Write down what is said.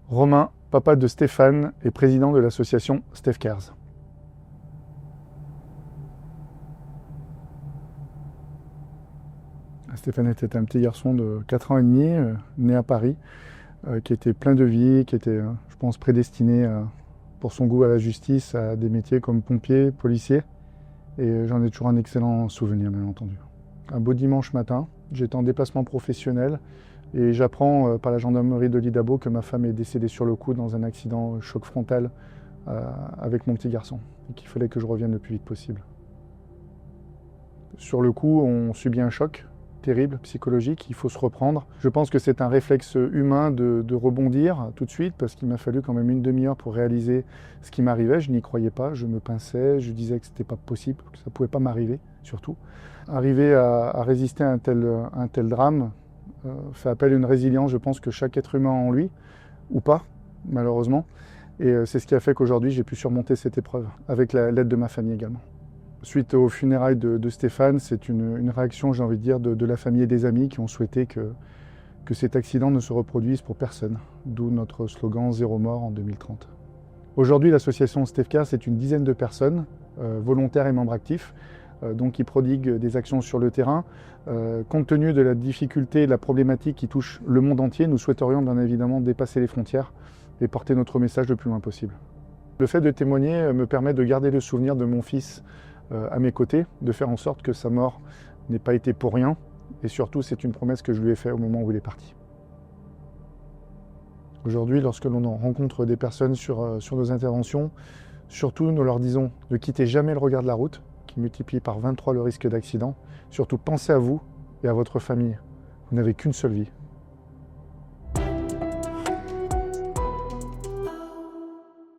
Romain, papa de Stéphane et président de l'association Steph Cares. Stéphane était un petit garçon de 4 ans et demi, né à Paris, qui était plein de vie, qui était, je pense, prédestiné pour son goût à la justice, à des métiers comme pompier, policier. Et j'en ai toujours un excellent souvenir, bien entendu. Un beau dimanche matin, j'étais en déplacement professionnel et j'apprends par la gendarmerie de l'Idabo que ma femme est décédée sur le coup dans un accident choc frontal avec mon petit garçon et qu'il fallait que je revienne le plus vite possible. Sur le coup, on subit un choc terrible, psychologique, il faut se reprendre. Je pense que c'est un réflexe humain de rebondir tout de suite parce qu'il m'a fallu quand même une demi-heure pour réaliser ce qui m'arrivait. Je n'y croyais pas, je me pinçais, je disais que c'était pas possible, que ça ne pouvait pas m'arriver, surtout. Arriver à résister à un tel drame fait appel à une résilience, je pense, que chaque être humain a en lui, ou pas, malheureusement. Et c'est ce qui a fait qu'aujourd'hui j'ai pu surmonter cette épreuve, avec l'aide de ma famille également. Suite aux funérailles de Stéphane, c'est une réaction, j'ai envie de dire, de la famille et des amis qui ont souhaité que cet accident ne se reproduise pour personne, d'où notre slogan « Zéro mort en 2030 ». Aujourd'hui, l'association Steph Cares, c'est une dizaine de personnes, volontaires et membres actifs, donc qui prodiguent des actions sur le terrain. Compte tenu de la difficulté et de la problématique qui touche le monde entier, nous souhaiterions bien évidemment dépasser les frontières et porter notre message le plus loin possible. Le fait de témoigner me permet de garder le souvenir de mon fils à mes côtés, de faire en sorte que sa mort n'ait pas été pour rien. Et surtout, c'est une promesse que je lui ai faite au moment où il est parti. Aujourd'hui, lorsque l'on rencontre des personnes sur nos interventions, surtout nous leur disons ne quittez jamais le regard de la route, qui multiplie par 23 le risque d'accident. Surtout pensez à vous et à votre famille. Vous n'avez qu'une seule vie.